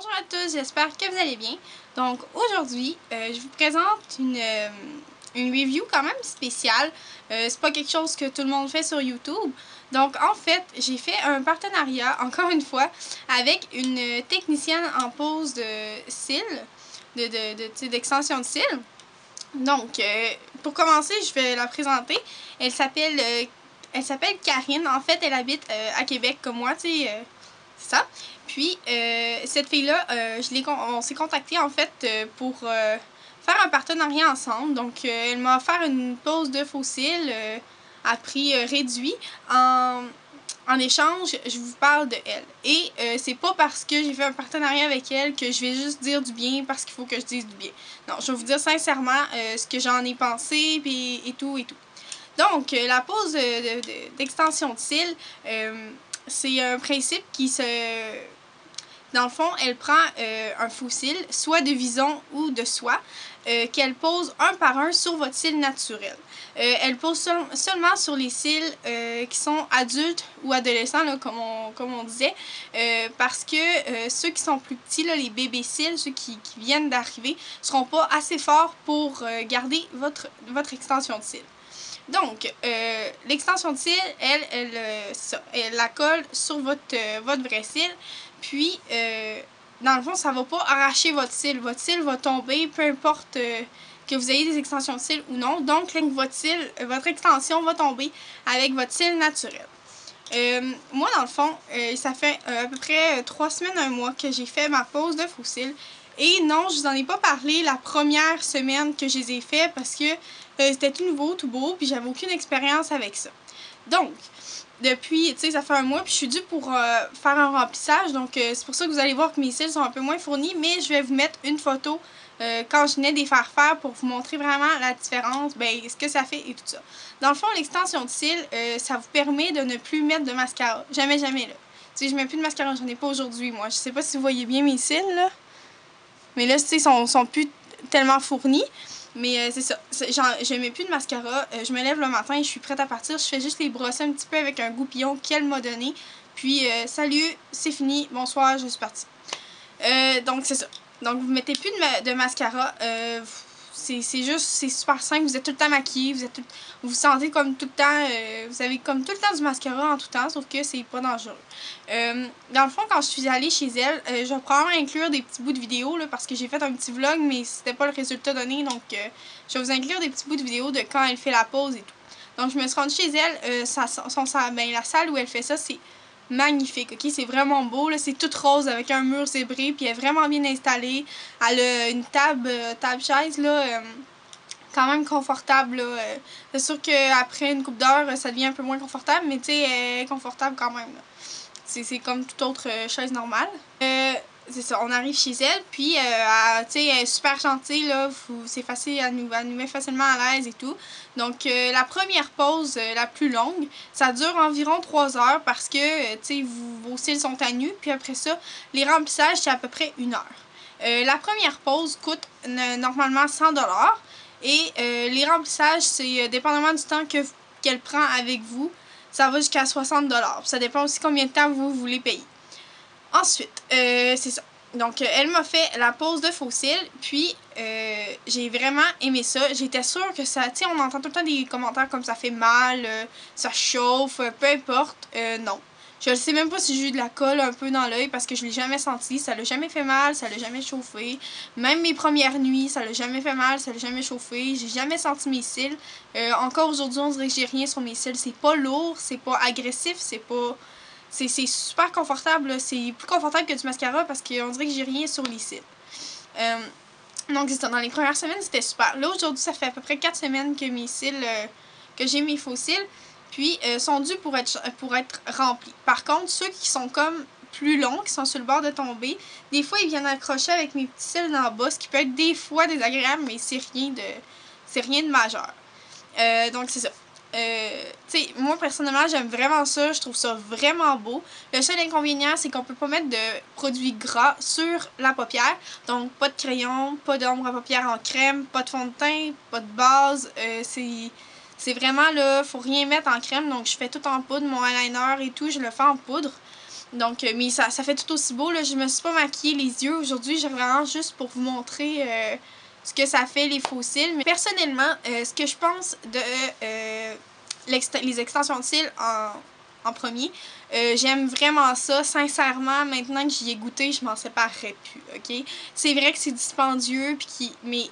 Bonjour à tous, j'espère que vous allez bien. Donc aujourd'hui, je vous présente une review quand même spéciale. C'est pas quelque chose que tout le monde fait sur YouTube. Donc en fait, j'ai fait un partenariat, encore une fois, avec une technicienne en pose de cils, d'extension de cils. Donc, pour commencer, je vais la présenter. Elle s'appelle Karine. En fait, elle habite à Québec comme moi, tu sais, c'est ça. Puis, cette fille-là, on s'est contacté en fait pour faire un partenariat ensemble. Donc, elle m'a offert une pose de faux cils à prix réduit. En échange, je vous parle de elle. Et c'est pas parce que j'ai fait un partenariat avec elle que je vais juste dire du bien parce qu'il faut que je dise du bien. Non, je vais vous dire sincèrement ce que j'en ai pensé et tout et tout. Donc, la pose d'extension de cils, c'est un principe qui se... Dans le fond, elle prend un faux cil, soit de vison ou de soie, qu'elle pose un par un sur votre cil naturel. Elle pose seulement sur les cils qui sont adultes ou adolescents, là, comme on disait, parce que ceux qui sont plus petits, là, les bébés cils, ceux qui viennent d'arriver, ne seront pas assez forts pour garder votre extension de cils. Donc, l'extension de cils, elle la colle sur votre vrai cil. Puis, dans le fond, ça ne va pas arracher votre cil. Votre cil va tomber, peu importe que vous ayez des extensions de cils ou non. Donc, votre extension va tomber avec votre cil naturel. Moi, dans le fond, ça fait à peu près 3 semaines, 1 mois que j'ai fait ma pose de faux cils. Et non, je vous en ai pas parlé la première semaine que je les ai fait parce que c'était tout nouveau, tout beau, puis j'avais aucune expérience avec ça. Donc, depuis, tu sais, ça fait 1 mois, puis je suis due pour faire un remplissage. Donc, c'est pour ça que vous allez voir que mes cils sont un peu moins fournis, mais je vais vous mettre une photo quand je venais de les faire pour vous montrer vraiment la différence, ben, ce que ça fait et tout ça. Dans le fond, l'extension de cils, ça vous permet de ne plus mettre de mascara. Jamais, jamais, là. Tu sais, je mets plus de mascara, j'en ai pas aujourd'hui, moi. Je sais pas si vous voyez bien mes cils, là. Mais là, tu sais, ils sont plus tellement fournis. Mais c'est ça, je mets plus de mascara, je me lève le matin, je suis prête à partir, je fais juste les brosser un petit peu avec un goupillon qu'elle m'a donné. Puis, salut, c'est fini, bonsoir, je suis partie. Donc, c'est ça. Donc, vous mettez plus de mascara, c'est super simple, vous êtes tout le temps maquillé, vous vous sentez comme tout le temps, vous avez comme tout le temps du mascara en tout temps, sauf que c'est pas dangereux. Dans le fond, quand je suis allée chez elle, je vais probablement inclure des petits bouts de vidéo, là, parce que j'ai fait un petit vlog, mais c'était pas le résultat donné, donc je vais vous inclure des petits bouts de vidéo de quand elle fait la pause et tout. Donc, je me suis rendue chez elle, ben, la salle où elle fait ça, c'est magnifique, ok? C'est vraiment beau, là, c'est tout rose avec un mur zébré, puis elle est vraiment bien installée. Elle a une table-chaise, là, quand même confortable, là. C'est sûr qu'après une couple d'heures, ça devient un peu moins confortable, mais tu sais, elle est confortable quand même, là. C'est comme toute autre chaise normale. C'est ça, on arrive chez elle, puis tu sais, elle est super gentille, là, c'est facile, elle nous met facilement à l'aise et tout. Donc, la première pause, la plus longue, ça dure environ 3 heures parce que, tu sais, vos cils sont à nu, puis après ça, les remplissages, c'est à peu près 1 heure. La première pause coûte normalement 100$, et les remplissages, c'est dépendamment du temps qu'elle prend avec vous, ça va jusqu'à 60$. Ça dépend aussi combien de temps vous voulez payer. Ensuite, c'est ça. Donc, elle m'a fait la pose de faux cils, puis j'ai vraiment aimé ça. J'étais sûre que ça, tu sais, on entend tout le temps des commentaires comme ça fait mal, ça chauffe, peu importe. Non. Je ne sais même pas si j'ai eu de la colle un peu dans l'œil parce que je ne l'ai jamais senti. Ça l'a jamais fait mal, ça l'a jamais chauffé. Même mes premières nuits, ça l'a jamais fait mal, ça l'a jamais chauffé. J'ai jamais senti mes cils. Encore aujourd'hui, on dirait que j'ai rien sur mes cils. C'est pas lourd, c'est pas agressif, c'est pas... C'est super confortable, c'est plus confortable que du mascara parce qu'on dirait que j'ai rien sur les cils. Donc c'est ça, dans les premières semaines c'était super. Là aujourd'hui ça fait à peu près 4 semaines que mes cils, que j'ai mes faux cils, puis sont dus pour être remplis. Par contre, ceux qui sont comme plus longs, qui sont sur le bord de tomber, des fois ils viennent accrocher avec mes petits cils dans le bas, ce qui peut être des fois désagréable, mais c'est rien de majeur. Donc c'est ça. Tu sais, moi personnellement j'aime vraiment ça, je trouve ça vraiment beau. Le seul inconvénient c'est qu'on peut pas mettre de produits gras sur la paupière, donc pas de crayon, pas d'ombre à paupière en crème, pas de fond de teint, pas de base, c'est vraiment là, faut rien mettre en crème, donc je fais tout en poudre, mon eyeliner et tout, je le fais en poudre. Donc, mais ça fait tout aussi beau, là. Je me suis pas maquillée les yeux aujourd'hui. J'ai vraiment juste pour vous montrer ce que ça fait, les faux cils. Mais personnellement, ce que je pense de les extensions de cils en premier, j'aime vraiment ça. Sincèrement, maintenant que j'y ai goûté, je m'en séparerais plus, ok? C'est vrai que c'est dispendieux, mais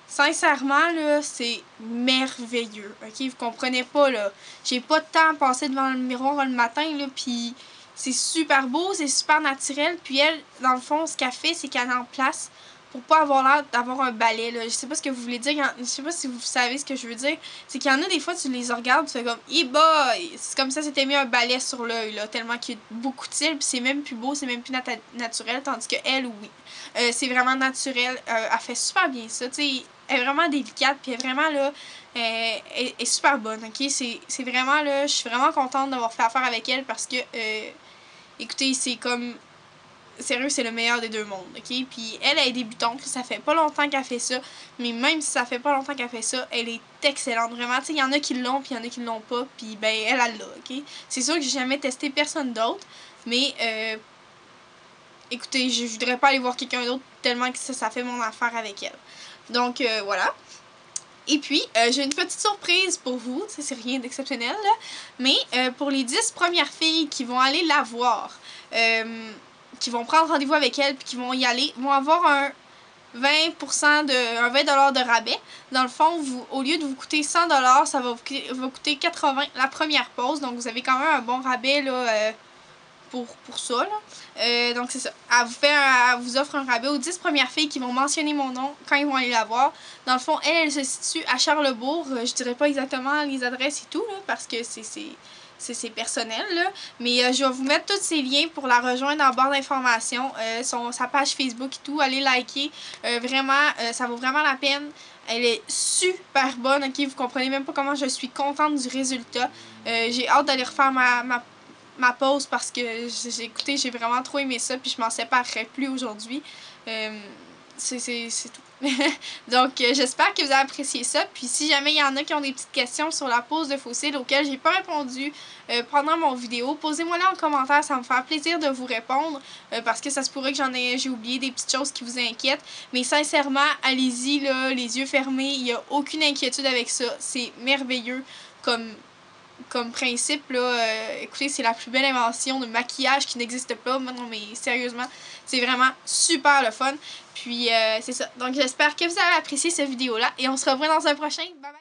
sincèrement, là, c'est merveilleux, ok? Vous comprenez pas, là. J'ai pas de temps à passer devant le miroir le matin, là, puis c'est super beau, c'est super naturel. Puis elle, dans le fond, ce qu'elle fait, c'est qu'elle en place pour pas avoir l'air d'avoir un balai, là. Je sais pas ce que vous voulez dire, je sais pas si vous savez ce que je veux dire. C'est qu'il y en a des fois, tu les regardes, tu fais comme, c'est comme ça, c'était mis un balai sur l'œil, là, tellement qu'il y a beaucoup de cils, puis c'est même plus beau, c'est même plus naturel, tandis que elle, oui. C'est vraiment naturel, elle fait super bien ça, tu sais. Elle est vraiment délicate, puis elle est vraiment, là, elle est super bonne, ok? C'est vraiment, là, je suis vraiment contente d'avoir fait affaire avec elle parce que, écoutez, c'est comme, sérieux, c'est le meilleur des deux mondes, ok? Puis elle est débutante, ça fait pas longtemps qu'elle fait ça, mais même si ça fait pas longtemps qu'elle fait ça, elle est excellente, vraiment. Tu sais, il y en a qui l'ont, puis il y en a qui l'ont pas, puis ben, elle l'a, ok? C'est sûr que j'ai jamais testé personne d'autre, mais, écoutez, je voudrais pas aller voir quelqu'un d'autre tellement que ça fait mon affaire avec elle. Donc, voilà. Et puis, j'ai une petite surprise pour vous, c'est rien d'exceptionnel, là, mais pour les 10 premières filles qui vont aller la voir, qui vont prendre rendez-vous avec elle, puis qui vont y aller, vont avoir un 20% un 20$ de rabais. Dans le fond, au lieu de vous coûter 100$, ça va vous coûter 80$ la première pause, donc vous avez quand même un bon rabais, là, pour ça, là. Donc c'est ça. Elle vous offre un rabais aux 10 premières filles qui vont mentionner mon nom quand ils vont aller la voir. Dans le fond, elle se situe à Charlesbourg. Je dirais pas exactement les adresses et tout, là, parce que c'est personnel, là. Mais je vais vous mettre tous ces liens pour la rejoindre en barre d'informations. Sa page Facebook et tout. Allez liker. Vraiment, ça vaut vraiment la peine. Elle est super bonne, ok? Vous comprenez même pas comment je suis contente du résultat. J'ai hâte d'aller refaire ma pause parce que j'ai vraiment trop aimé ça, puis je m'en séparerai plus aujourd'hui. C'est tout. Donc, j'espère que vous avez apprécié ça. Puis, si jamais il y en a qui ont des petites questions sur la pose de faux cils auxquelles j'ai pas répondu pendant mon vidéo, posez-moi-les en commentaire. Ça va me faire plaisir de vous répondre parce que ça se pourrait que j'ai oublié des petites choses qui vous inquiètent. Mais sincèrement, allez-y, là, les yeux fermés. Il n'y a aucune inquiétude avec ça. C'est merveilleux comme principe, là, écoutez, c'est la plus belle invention de maquillage qui n'existe pas. Non, mais sérieusement, c'est vraiment super le fun. Puis, c'est ça. Donc, j'espère que vous avez apprécié cette vidéo-là et on se revoit dans un prochain. Bye bye!